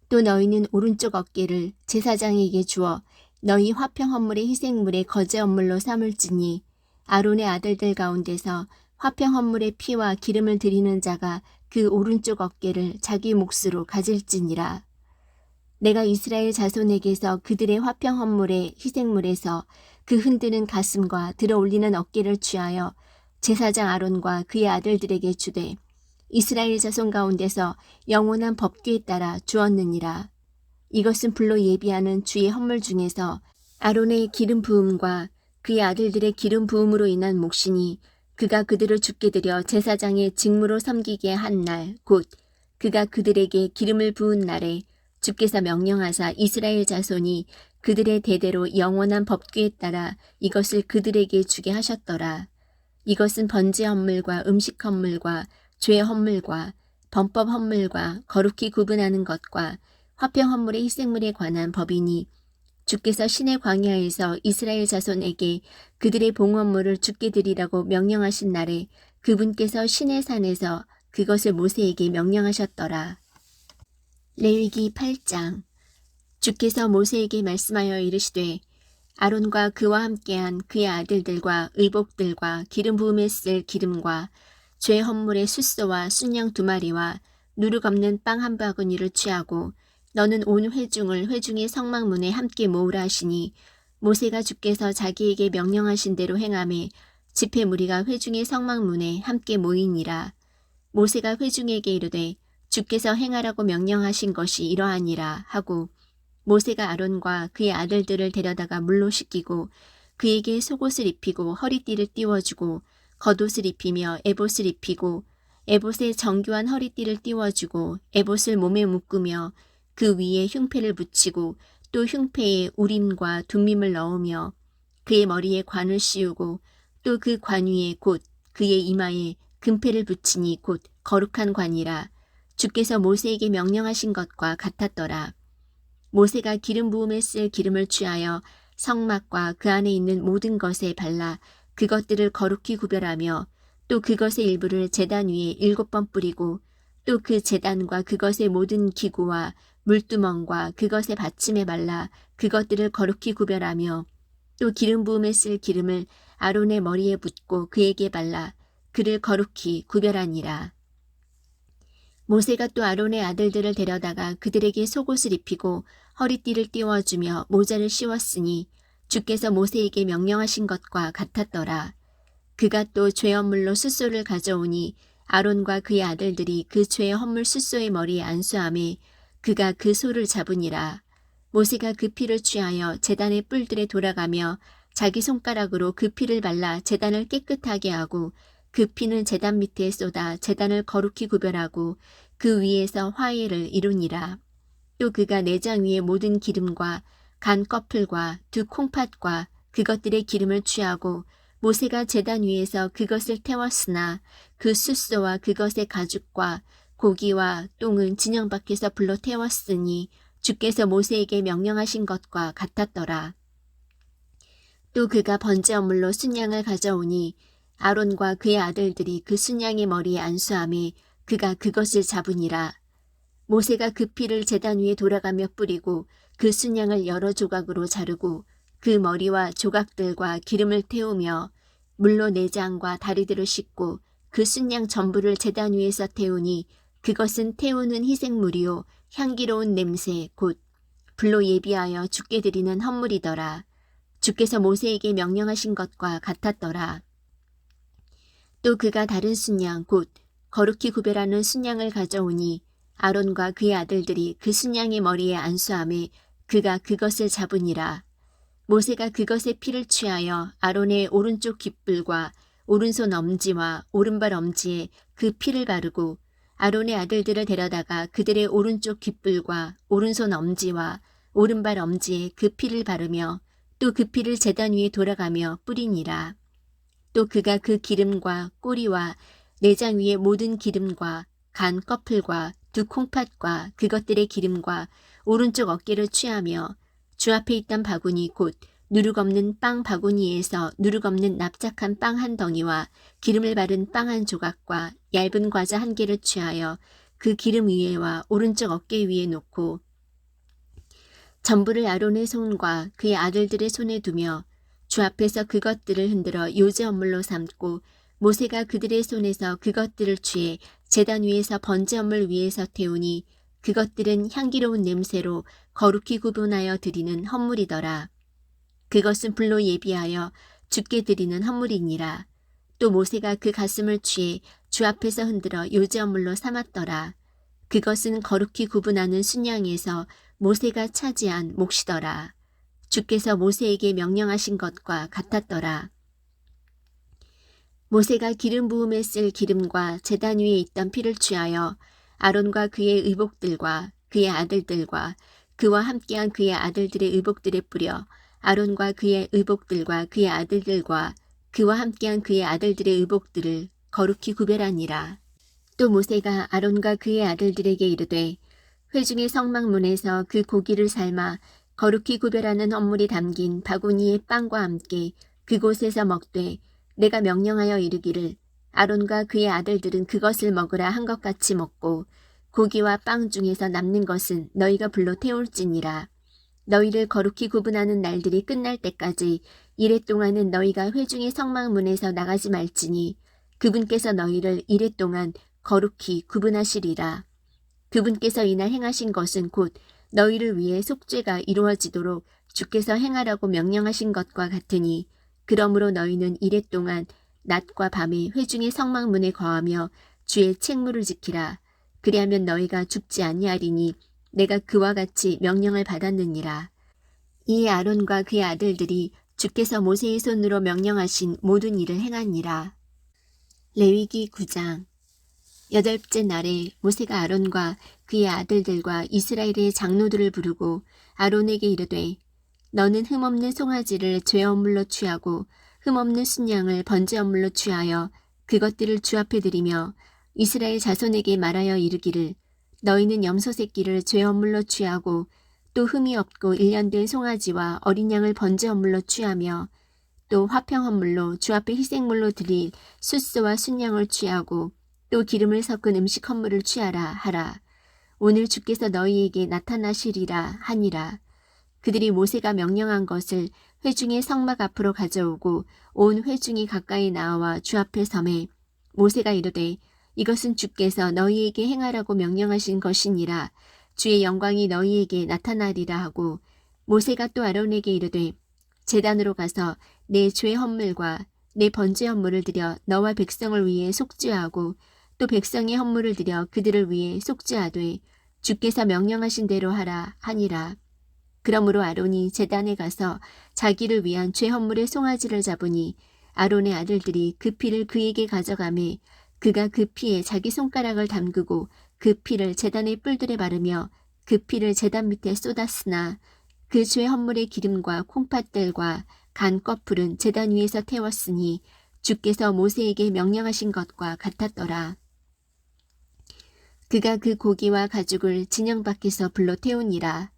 또 너희는 오른쪽 어깨를 제사장에게 주어 너희 화평 헌물의 희생물의 거제 헌물로 삼을지니 아론의 아들들 가운데서 화평 헌물의 피와 기름을 드리는 자가 그 오른쪽 어깨를 자기 몫으로 가질지니라. 내가 이스라엘 자손에게서 그들의 화평 헌물의 희생물에서 그 흔드는 가슴과 들어 올리는 어깨를 취하여 제사장 아론과 그의 아들들에게 주되 이스라엘 자손 가운데서 영원한 법규에 따라 주었느니라. 이것은 불로 예비하는 주의 헌물 중에서 아론의 기름 부음과 그의 아들들의 기름 부음으로 인한 몫이니 그가 그들을 주께 드려 제사장의 직무로 섬기게 한 날 곧 그가 그들에게 기름을 부은 날에 주께서 명령하사 이스라엘 자손이 그들의 대대로 영원한 법규에 따라 이것을 그들에게 주게 하셨더라. 이것은 번제 헌물과 음식 헌물과 죄 헌물과 범법 헌물과 거룩히 구분하는 것과 화평 헌물의 희생물에 관한 법이니 주께서 신의 광야에서 이스라엘 자손에게 그들의 봉헌물을 주께 드리라고 명령하신 날에 그분께서 신의 산에서 그것을 모세에게 명령하셨더라. 레위기 8장. 주께서 모세에게 말씀하여 이르시되 아론과 그와 함께한 그의 아들들과 의복들과 기름 부음에 쓸 기름과 죄 헌물의 숫소와 순양 2마리와 누룩 없는 빵 1바구니를 취하고 너는 온 회중을 회중의 성막문에 함께 모으라 하시니 모세가 주께서 자기에게 명령하신 대로 행하매 집회 무리가 회중의 성막문에 함께 모이니라. 모세가 회중에게 이르되 주께서 행하라고 명령하신 것이 이러하니라 하고 모세가 아론과 그의 아들들을 데려다가 물로 씻기고 그에게 속옷을 입히고 허리띠를 띄워주고 겉옷을 입히며 에봇을 입히고 에봇에 정교한 허리띠를 띄워주고 에봇을 몸에 묶으며 그 위에 흉패를 붙이고 또 흉패에 우림과 둠밈을 넣으며 그의 머리에 관을 씌우고 또 그 관 위에 곧 그의 이마에 금패를 붙이니 곧 거룩한 관이라. 주께서 모세에게 명령하신 것과 같았더라. 모세가 기름 부음에 쓸 기름을 취하여 성막과 그 안에 있는 모든 것에 발라 그것들을 거룩히 구별하며 또 그것의 일부를 제단 위에 7번 뿌리고 또 그 제단과 그것의 모든 기구와 물두멍과 그것의 받침에 발라 그것들을 거룩히 구별하며 또 기름 부음에 쓸 기름을 아론의 머리에 붓고 그에게 발라 그를 거룩히 구별하니라. 모세가 또 아론의 아들들을 데려다가 그들에게 속옷을 입히고 허리띠를 띄워주며 모자를 씌웠으니 주께서 모세에게 명령하신 것과 같았더라. 그가 또 죄 헌물로 숫소를 가져오니 아론과 그의 아들들이 그 죄 헌물 숫소의 머리에 안수하매 그가 그 소를 잡으니라. 모세가 그 피를 취하여 제단의 뿔들에 돌아가며 자기 손가락으로 그 피를 발라 제단을 깨끗하게 하고 그 피는 제단 밑에 쏟아 제단을 거룩히 구별하고 그 위에서 화해를 이루니라. 또 그가 내장 위에 모든 기름과 간 꺼풀과 두 콩팥과 그것들의 기름을 취하고 모세가 제단 위에서 그것을 태웠으나 그 숫소와 그것의 가죽과 고기와 똥은 진영 밖에서 불로 태웠으니 주께서 모세에게 명령하신 것과 같았더라. 또 그가 번제 헌물로 순양을 가져오니 아론과 그의 아들들이 그 순양의 머리에 안수하매 그가 그것을 잡으니라. 모세가 그 피를 제단 위에 돌아가며 뿌리고 그 순양을 여러 조각으로 자르고 그 머리와 조각들과 기름을 태우며 물로 내장과 다리들을 씻고 그 순양 전부를 제단 위에서 태우니 그것은 태우는 희생물이요 향기로운 냄새 곧 불로 예비하여 주께 드리는 헌물이더라. 주께서 모세에게 명령하신 것과 같았더라. 또 그가 다른 순양 곧 거룩히 구별하는 순양을 가져오니 아론과 그의 아들들이 그 순양의 머리에 안수하매 그가 그것을 잡으니라. 모세가 그것의 피를 취하여 아론의 오른쪽 귓불과 오른손 엄지와 오른발 엄지에 그 피를 바르고 아론의 아들들을 데려다가 그들의 오른쪽 귓불과 오른손 엄지와 오른발 엄지에 그 피를 바르며 또 그 피를 제단 위에 돌아가며 뿌리니라. 또 그가 그 기름과 꼬리와 내장 위에 모든 기름과 간 꺼풀과 두 콩팥과 그것들의 기름과 오른쪽 어깨를 취하며 주 앞에 있던 바구니 곧 누룩 없는 빵 바구니에서 누룩 없는 납작한 빵 한 덩이와 기름을 바른 빵 한 조각과 얇은 과자 한 개를 취하여 그 기름 위에와 오른쪽 어깨 위에 놓고 전부를 아론의 손과 그의 아들들의 손에 두며 주 앞에서 그것들을 흔들어 요제 헌물로 삼고 모세가 그들의 손에서 그것들을 취해 제단 위에서 번제 헌물 위에서 태우니 그것들은 향기로운 냄새로 거룩히 구분하여 드리는 헌물이더라. 그것은 불로 예비하여 주께 드리는 헌물이니라. 또 모세가 그 가슴을 취해 주 앞에서 흔들어 요제 헌물로 삼았더라. 그것은 거룩히 구분하는 순양에서 모세가 차지한 몫이더라. 주께서 모세에게 명령하신 것과 같았더라. 모세가 기름 부음에 쓸 기름과 제단 위에 있던 피를 취하여 아론과 그의 의복들과 그의 아들들과 그와 함께한 그의 아들들의 의복들에 뿌려 아론과 그의 의복들과 그의 아들들과 그와 함께한 그의 아들들의 의복들을 거룩히 구별하니라. 또 모세가 아론과 그의 아들들에게 이르되 회중의 성막문에서 그 고기를 삶아 거룩히 구별하는 헌물이 담긴 바구니의 빵과 함께 그곳에서 먹되 내가 명령하여 이르기를 아론과 그의 아들들은 그것을 먹으라 한 것 같이 먹고 고기와 빵 중에서 남는 것은 너희가 불로 태울지니라. 너희를 거룩히 구분하는 날들이 끝날 때까지 이래 동안은 너희가 회중의 성막문에서 나가지 말지니 그분께서 너희를 이래 동안 거룩히 구분하시리라. 그분께서 이날 행하신 것은 곧 너희를 위해 속죄가 이루어지도록 주께서 행하라고 명령하신 것과 같으니 그러므로 너희는 이래 동안 낮과 밤에 회중의 성막문에 거하며 주의 책무를 지키라. 그리하면 너희가 죽지 아니하리니 내가 그와 같이 명령을 받았느니라. 이 아론과 그의 아들들이 주께서 모세의 손으로 명령하신 모든 일을 행하니라. 레위기 9장. 8째 날에 모세가 아론과 그의 아들들과 이스라엘의 장로들을 부르고 아론에게 이르되 너는 흠없는 송아지를 죄업물로 취하고 흠없는 순양을 번제업물로 취하여 그것들을 주 앞에 드리며 이스라엘 자손에게 말하여 이르기를 너희는 염소 새끼를 죄업물로 취하고 또 흠이 없고 1년 된 송아지와 어린 양을 번제업물로 취하며 또 화평헌물로 주 앞에 희생물로 드릴 숫소와 순양을 취하고 또 기름을 섞은 음식 헌물을 취하라 하라. 오늘 주께서 너희에게 나타나시리라 하니라. 그들이 모세가 명령한 것을 회중의 성막 앞으로 가져오고 온 회중이 가까이 나와 주 앞에 서매 모세가 이르되 이것은 주께서 너희에게 행하라고 명령하신 것이니라. 주의 영광이 너희에게 나타나리라 하고 모세가 또 아론에게 이르되 제단으로 가서 내 죄 헌물과 내 번제 헌물을 드려 너와 백성을 위해 속죄하고 또 백성의 헌물을 드려 그들을 위해 속죄하되 주께서 명령하신 대로 하라 하니라. 그러므로 아론이 제단에 가서 자기를 위한 죄 헌물의 송아지를 잡으니 아론의 아들들이 그 피를 그에게 가져가매 그가 그 피에 자기 손가락을 담그고 그 피를 제단의 뿔들에 바르며 그 피를 제단 밑에 쏟았으나 그 죄 헌물의 기름과 콩팥들과 간 꺼풀은 제단 위에서 태웠으니 주께서 모세에게 명령하신 것과 같았더라. 그가 그 고기와 가죽을 진영 밖에서 불로 태우니라.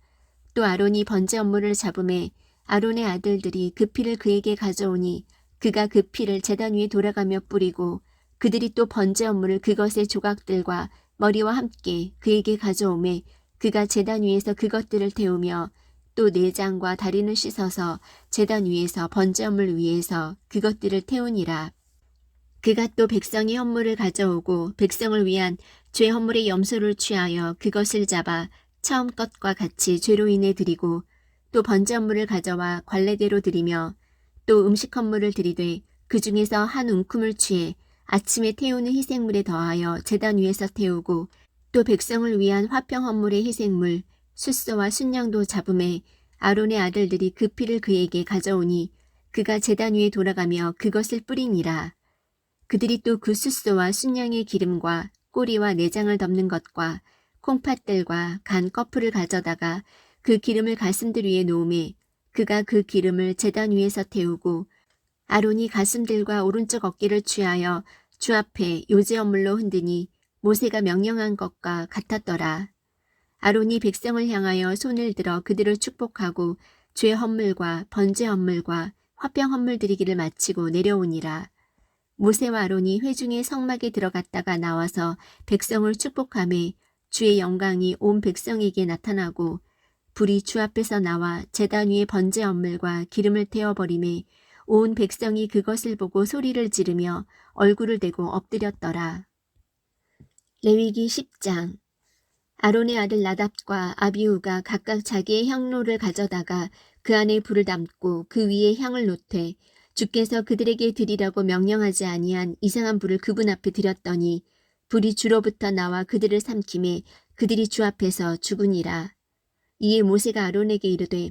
또 아론이 번제 업무를 잡음에 아론의 아들들이 그 피를 그에게 가져오니 그가 그 피를 제단 위에 돌아가며 뿌리고 그들이 또 번제 업무를 그것의 조각들과 머리와 함께 그에게 가져오매 그가 제단 위에서 그것들을 태우며 또 내장과 다리는 씻어서 제단 위에서 번제 업무를 위해서 그것들을 태우니라. 그가 또 백성의 헌물을 가져오고 백성을 위한 죄 헌물의 염소를 취하여 그것을 잡아 처음 것과 같이 죄로 인해 드리고 또 번제 헌물을 가져와 관례대로 드리며 또 음식 헌물을 드리되 그 중에서 한 움큼을 취해 아침에 태우는 희생물에 더하여 제단 위에서 태우고 또 백성을 위한 화평 헌물의 희생물 숫소와 순양도 잡음에 아론의 아들들이 그 피를 그에게 가져오니 그가 제단 위에 돌아가며 그것을 뿌리니라. 그들이 또 그 숫소와 순양의 기름과 꼬리와 내장을 덮는 것과 콩팥들과 간 꺼풀을 가져다가 그 기름을 가슴들 위에 놓음에 그가 그 기름을 제단 위에서 태우고 아론이 가슴들과 오른쪽 어깨를 취하여 주 앞에 요제 헌물로 흔드니 모세가 명령한 것과 같았더라. 아론이 백성을 향하여 손을 들어 그들을 축복하고 죄 헌물과 번제 헌물과 화평 헌물 드리기를 마치고 내려오니라. 모세와 아론이 회중의 성막에 들어갔다가 나와서 백성을 축복하매 주의 영광이 온 백성에게 나타나고 불이 주 앞에서 나와 제단 위에 번제 헌물과 기름을 태워버리매 온 백성이 그것을 보고 소리를 지르며 얼굴을 대고 엎드렸더라. 레위기 10장. 아론의 아들 나답과 아비후가 각각 자기의 향로를 가져다가 그 안에 불을 담고 그 위에 향을 놓되 주께서 그들에게 드리라고 명령하지 아니한 이상한 불을 그분 앞에 드렸더니 불이 주로부터 나와 그들을 삼키매 그들이 주 앞에서 죽으니라. 이에 모세가 아론에게 이르되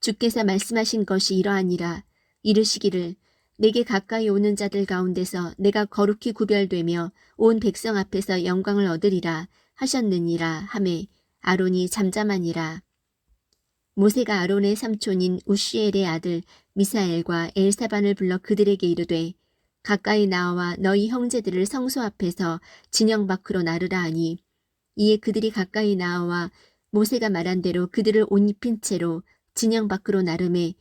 주께서 말씀하신 것이 이러하니라. 이르시기를 내게 가까이 오는 자들 가운데서 내가 거룩히 구별되며 온 백성 앞에서 영광을 얻으리라 하셨느니라 하매 아론이 잠잠하니라. 모세가 아론의 삼촌인 우시엘의 아들 미사엘과 엘사반을 불러 그들에게 이르되 가까이 나와 너희 형제들을 성소 앞에서 진영 밖으로 나르라 하니 이에 그들이 가까이 나와 모세가 말한 대로 그들을 옷 입힌 채로 진영 밖으로 나르매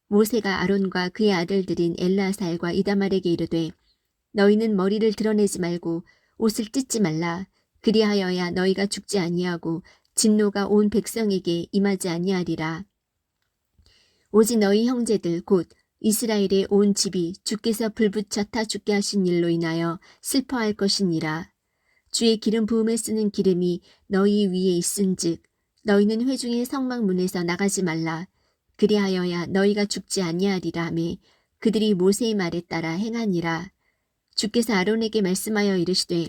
모세가 아론과 그의 아들들인 엘라살과 이다말에게 이르되 너희는 머리를 드러내지 말고 옷을 찢지 말라. 그리하여야 너희가 죽지 아니하고 진노가 온 백성에게 임하지 아니하리라. 오직 너희 형제들 곧 이스라엘의 온 집이 주께서 불붙여 타 죽게 하신 일로 인하여 슬퍼할 것이니라. 주의 기름 부음에 쓰는 기름이 너희 위에 있은즉 너희는 회중의 성막 문에서 나가지 말라. 그리하여야 너희가 죽지 아니하리라 하매 그들이 모세의 말에 따라 행하니라. 주께서 아론에게 말씀하여 이르시되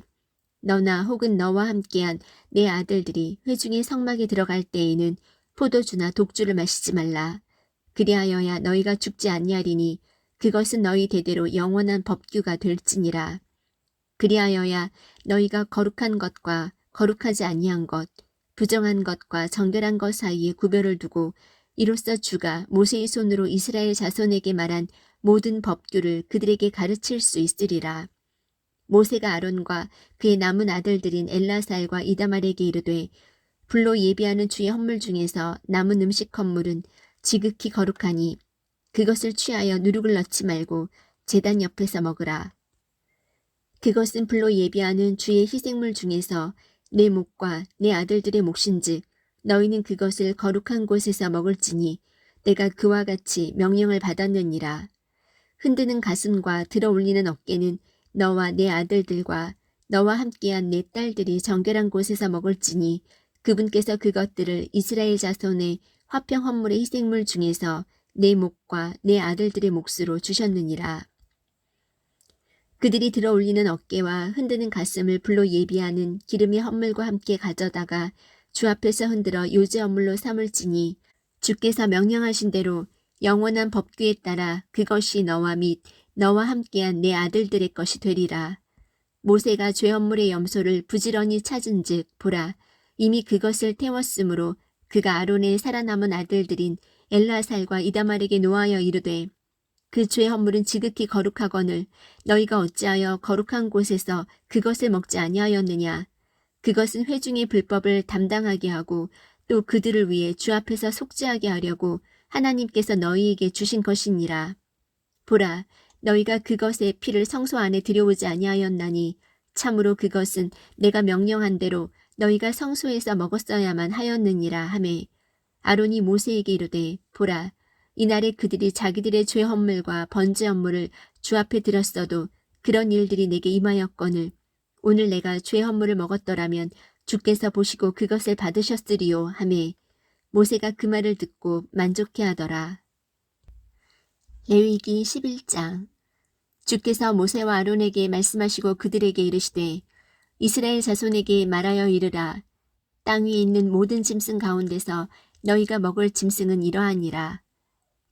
너나 혹은 너와 함께한 내 아들들이 회중의 성막에 들어갈 때에는 포도주나 독주를 마시지 말라. 그리하여야 너희가 죽지 아니하리니 그것은 너희 대대로 영원한 법규가 될지니라. 그리하여야 너희가 거룩한 것과 거룩하지 아니한 것, 부정한 것과 정결한 것 사이에 구별을 두고 이로써 주가 모세의 손으로 이스라엘 자손에게 말한 모든 법규를 그들에게 가르칠 수 있으리라. 모세가 아론과 그의 남은 아들들인 엘라살과 이다말에게 이르되 불로 예비하는 주의 헌물 중에서 남은 음식 헌물은 지극히 거룩하니 그것을 취하여 누룩을 넣지 말고 제단 옆에서 먹으라. 그것은 불로 예비하는 주의 희생물 중에서 내 목과 내 아들들의 몫인즉 너희는 그것을 거룩한 곳에서 먹을지니 내가 그와 같이 명령을 받았느니라. 흔드는 가슴과 들어 올리는 어깨는 너와 내 아들들과 너와 함께한 내 딸들이 정결한 곳에서 먹을지니 그분께서 그것들을 이스라엘 자손의 화평 헌물의 희생물 중에서 내 목과 내 아들들의 몫으로 주셨느니라. 그들이 들어 올리는 어깨와 흔드는 가슴을 불로 예비하는 기름의 헌물과 함께 가져다가 주 앞에서 흔들어 요제 헌물로 삼을지니 주께서 명령하신 대로 영원한 법규에 따라 그것이 너와 및 너와 함께한 내 아들들의 것이 되리라. 모세가 죄 헌물의 염소를 부지런히 찾은즉 보라 이미 그것을 태웠으므로 그가 아론의 살아남은 아들들인 엘라살과 이다말에게 노하여 이르되 그 죄 헌물은 지극히 거룩하거늘 너희가 어찌하여 거룩한 곳에서 그것을 먹지 아니하였느냐. 그것은 회중의 불법을 담당하게 하고 또 그들을 위해 주 앞에서 속죄하게 하려고 하나님께서 너희에게 주신 것이니라. 보라 너희가 그것의 피를 성소 안에 들여오지 아니하였나니 참으로 그것은 내가 명령한 대로 너희가 성소에서 먹었어야만 하였느니라 하매 아론이 모세에게 이르되 보라 이날에 그들이 자기들의 죄 헌물과 번제 헌물을 주 앞에 들었어도 그런 일들이 내게 임하였거늘 오늘 내가 죄 헌물을 먹었더라면 주께서 보시고 그것을 받으셨으리요 하매 모세가 그 말을 듣고 만족해하더라. 레위기 11장. 주께서 모세와 아론에게 말씀하시고 그들에게 이르시되 이스라엘 자손에게 말하여 이르라. 땅 위에 있는 모든 짐승 가운데서 너희가 먹을 짐승은 이러하니라.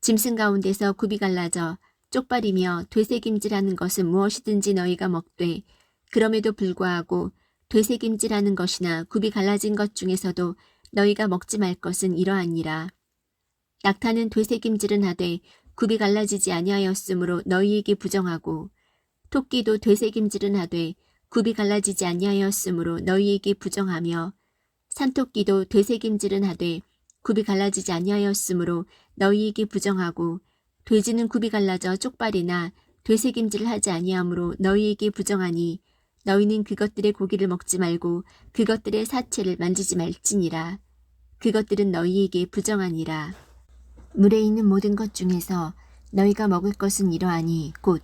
짐승 가운데서 굽이 갈라져 쪽발이며 되새김질하는 것은 무엇이든지 너희가 먹되 그럼에도 불구하고 되새김질하는 것이나 굽이 갈라진 것 중에서도 너희가 먹지 말 것은 이러하니라. 낙타는 되새김질은 하되 굽이 갈라지지 아니하였으므로 너희에게 부정하고 토끼도 되새김질은 하되 굽이 갈라지지 아니하였으므로 너희에게 부정하며 산토끼도 되새김질은 하되 굽이 갈라지지 아니하였으므로 너희에게 부정하고 돼지는 굽이 갈라져 쪽발이나 되새김질을 하지 아니하므로 너희에게 부정하니 너희는 그것들의 고기를 먹지 말고 그것들의 사체를 만지지 말지니라. 그것들은 너희에게 부정하니라. 물에 있는 모든 것 중에서 너희가 먹을 것은 이러하니 곧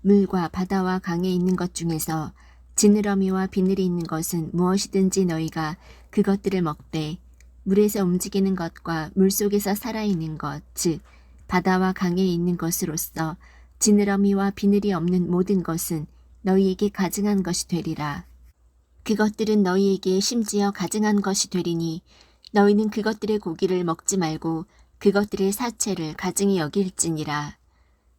물과 바다와 강에 있는 것 중에서 지느러미와 비늘이 있는 것은 무엇이든지 너희가 그것들을 먹되 물에서 움직이는 것과 물속에서 살아있는 것, 즉 바다와 강에 있는 것으로서 지느러미와 비늘이 없는 모든 것은 너희에게 가증한 것이 되리라. 그것들은 너희에게 심지어 가증한 것이 되리니 너희는 그것들의 고기를 먹지 말고 그것들의 사체를 가증히 여길지니라.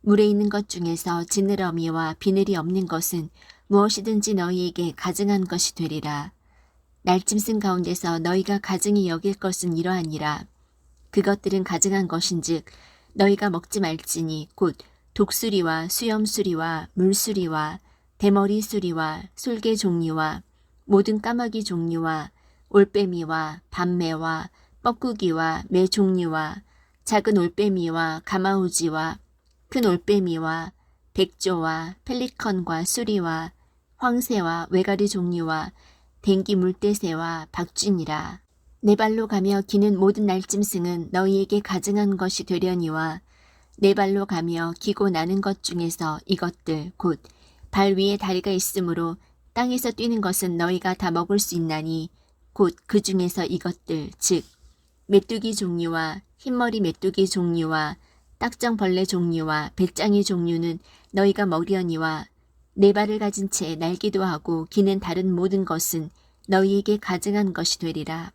물에 있는 것 중에서 지느러미와 비늘이 없는 것은 무엇이든지 너희에게 가증한 것이 되리라. 날짐승 가운데서 너희가 가증히 여길 것은 이러하니라. 그것들은 가증한 것인즉 너희가 먹지 말지니 곧 독수리와 수염수리와 물수리와 대머리수리와 솔개 종류와 모든 까마귀 종류와 올빼미와 밤매와 뻐꾸기와 매 종류와 작은 올빼미와 가마우지와 큰 올빼미와 백조와 펠리컨과 수리와 황새와 외가리 종류와 댕기 물대새와 박쥐니라. 네 발로 가며 기는 모든 날짐승은 너희에게 가증한 것이 되려니와 네 발로 가며 기고 나는 것 중에서 이것들 곧 발 위에 다리가 있으므로 땅에서 뛰는 것은 너희가 다 먹을 수 있나니 곧 그 중에서 이것들 즉 메뚜기 종류와 흰머리 메뚜기 종류와 딱정벌레 종류와 배짱이 종류는 너희가 먹으려니와 네 발을 가진 채 날기도 하고 기는 다른 모든 것은 너희에게 가증한 것이 되리라.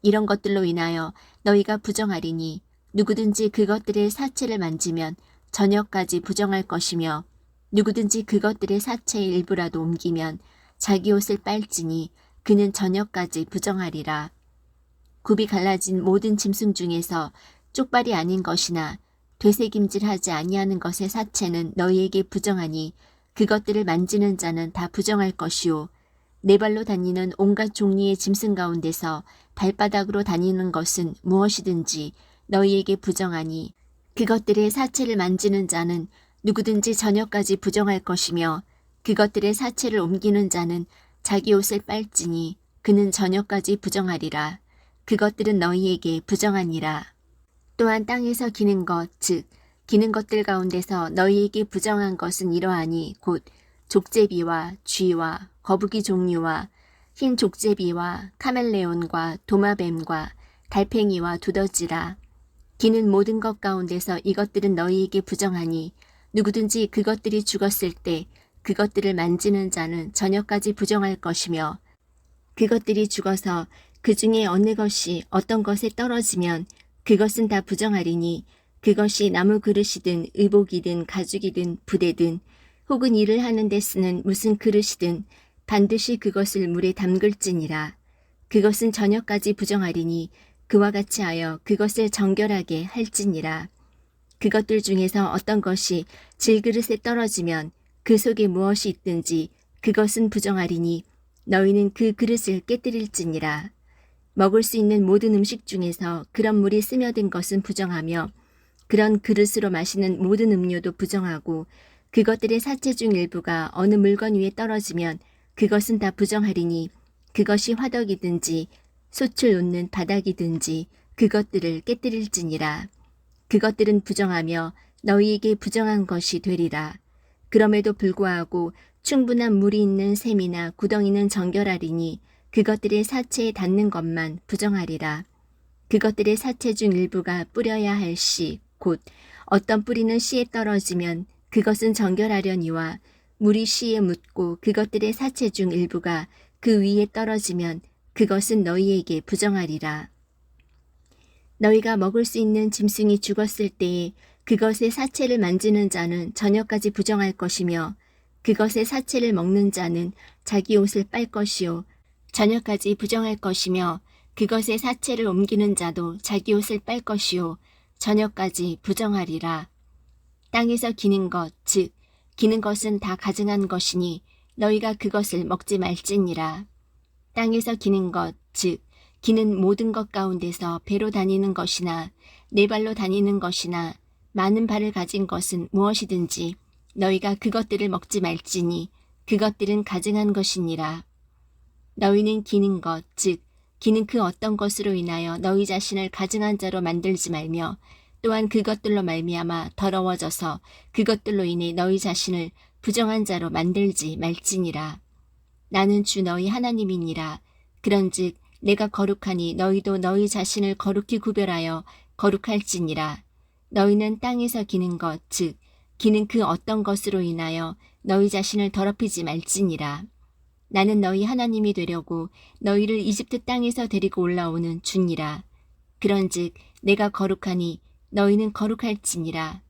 이런 것들로 인하여 너희가 부정하리니 누구든지 그것들의 사체를 만지면 저녁까지 부정할 것이며 누구든지 그것들의 사체의 일부라도 옮기면 자기 옷을 빨지니 그는 저녁까지 부정하리라. 굽이 갈라진 모든 짐승 중에서 쪽발이 아닌 것이나 되새김질하지 아니하는 것의 사체는 너희에게 부정하니 그것들을 만지는 자는 다 부정할 것이요. 네 발로 다니는 온갖 종류의 짐승 가운데서 발바닥으로 다니는 것은 무엇이든지 너희에게 부정하니 그것들의 사체를 만지는 자는 누구든지 저녁까지 부정할 것이며 그것들의 사체를 옮기는 자는 자기 옷을 빨지니 그는 저녁까지 부정하리라. 그것들은 너희에게 부정하니라. 또한 땅에서 기는 것, 즉 기는 것들 가운데서 너희에게 부정한 것은 이러하니 곧 족제비와 쥐와 거북이 종류와 흰 족제비와 카멜레온과 도마뱀과 달팽이와 두더지라. 기는 모든 것 가운데서 이것들은 너희에게 부정하니 누구든지 그것들이 죽었을 때 그것들을 만지는 자는 저녁까지 부정할 것이며 그것들이 죽어서 그 중에 어느 것이 어떤 것에 떨어지면 그것은 다 부정하리니 그것이 나무 그릇이든 의복이든 가죽이든 부대든 혹은 일을 하는 데 쓰는 무슨 그릇이든 반드시 그것을 물에 담글지니라. 그것은 저녁까지 부정하리니 그와 같이 하여 그것을 정결하게 할지니라. 그것들 중에서 어떤 것이 질그릇에 떨어지면 그 속에 무엇이 있든지 그것은 부정하리니 너희는 그 그릇을 깨뜨릴지니라. 먹을 수 있는 모든 음식 중에서 그런 물이 스며든 것은 부정하며 그런 그릇으로 마시는 모든 음료도 부정하고 그것들의 사체 중 일부가 어느 물건 위에 떨어지면 그것은 다 부정하리니 그것이 화덕이든지 솥을 놓는 바닥이든지 그것들을 깨뜨릴지니라. 그것들은 부정하며 너희에게 부정한 것이 되리라. 그럼에도 불구하고 충분한 물이 있는 샘이나 구덩이는 정결하리니 그것들의 사체에 닿는 것만 부정하리라. 그것들의 사체 중 일부가 뿌려야 할 씨, 곧 어떤 뿌리는 씨에 떨어지면 그것은 정결하려니와 물이 씨에 묻고 그것들의 사체 중 일부가 그 위에 떨어지면 그것은 너희에게 부정하리라. 너희가 먹을 수 있는 짐승이 죽었을 때에 그것의 사체를 만지는 자는 저녁까지 부정할 것이며 그것의 사체를 먹는 자는 자기 옷을 빨 것이요 저녁까지 부정할 것이며 그것의 사체를 옮기는 자도 자기 옷을 빨 것이요 저녁까지 부정하리라. 땅에서 기는 것, 즉 기는 것은 다 가증한 것이니 너희가 그것을 먹지 말지니라. 땅에서 기는 것, 즉 기는 모든 것 가운데서 배로 다니는 것이나 네 발로 다니는 것이나 많은 발을 가진 것은 무엇이든지 너희가 그것들을 먹지 말지니 그것들은 가증한 것이니라. 너희는 기는 것, 즉 기는 그 어떤 것으로 인하여 너희 자신을 가증한 자로 만들지 말며 또한 그것들로 말미암아 더러워져서 그것들로 인해 너희 자신을 부정한 자로 만들지 말지니라. 나는 주 너희 하나님이니라. 그런즉 내가 거룩하니 너희도 너희 자신을 거룩히 구별하여 거룩할지니라. 너희는 땅에서 기는 것, 즉 기는 그 어떤 것으로 인하여 너희 자신을 더럽히지 말지니라. 나는 너희 하나님이 되려고 너희를 이집트 땅에서 데리고 올라오는 주니라. 그런즉 내가 거룩하니 너희는 거룩할지니라.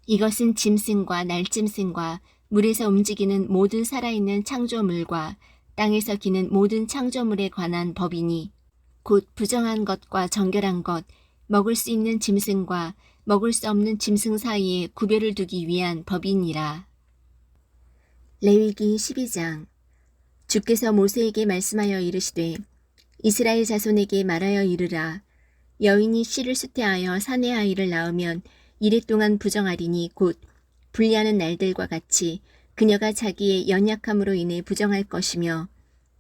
이것은 짐승과 날짐승과 물에서 움직이는 모든 살아있는 창조물과 땅에서 기는 모든 창조물에 관한 법이니 곧 부정한 것과 정결한 것, 먹을 수 있는 짐승과 먹을 수 없는 짐승 사이에 구별을 두기 위한 법이니라. 레위기 12장. 주께서 모세에게 말씀하여 이르시되 이스라엘 자손에게 말하여 이르라. 여인이 씨를 수태하여 사내 아이를 낳으면 이래 동안 부정하리니 곧 분리하는 날들과 같이 그녀가 자기의 연약함으로 인해 부정할 것이며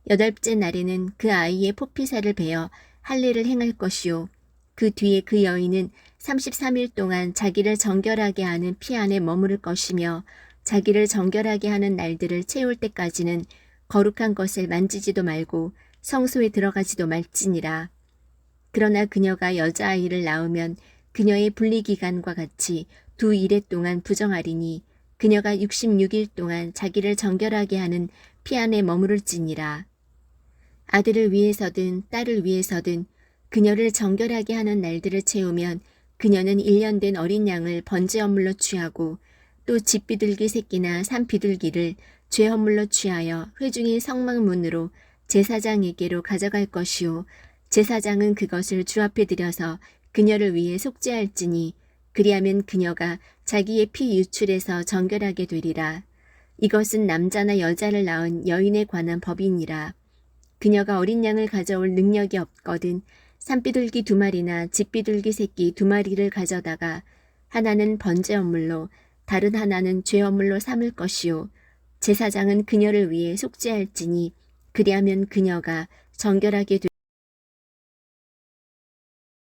여덟째 날에는 그 아이의 포피살을 베어 할례를 행할 것이요 그 뒤에 그 여인은 33일 동안 자기를 정결하게 하는 피 안에 머무를 것이며 자기를 정결하게 하는 날들을 채울 때까지는 거룩한 것을 만지지도 말고 성소에 들어가지도 말지니라. 그러나 그녀가 여자아이를 낳으면 그녀의 분리기간과 같이 두 일해 동안 부정하리니 그녀가 66일 동안 자기를 정결하게 하는 피 안에 머무를지니라. 아들을 위해서든 딸을 위해서든 그녀를 정결하게 하는 날들을 채우면 그녀는 1년 된 어린 양을 번제어물로 취하고 또 집비둘기 새끼나 산비둘기를 죄헌물로 취하여 회중의 성막문으로 제사장에게로 가져갈 것이요 제사장은 그것을 주 앞에 들여서 그녀를 위해 속죄할지니 그리하면 그녀가 자기의 피 유출에서 정결하게 되리라. 이것은 남자나 여자를 낳은 여인에 관한 법이니라. 그녀가 어린 양을 가져올 능력이 없거든 산비둘기 2마리나 집비둘기 새끼 2마리를 가져다가 하나는 번제헌물로 다른 하나는 죄헌물로 삼을 것이요 제사장은 그녀를 위해 속죄할지니 그리하면 그녀가 정결하게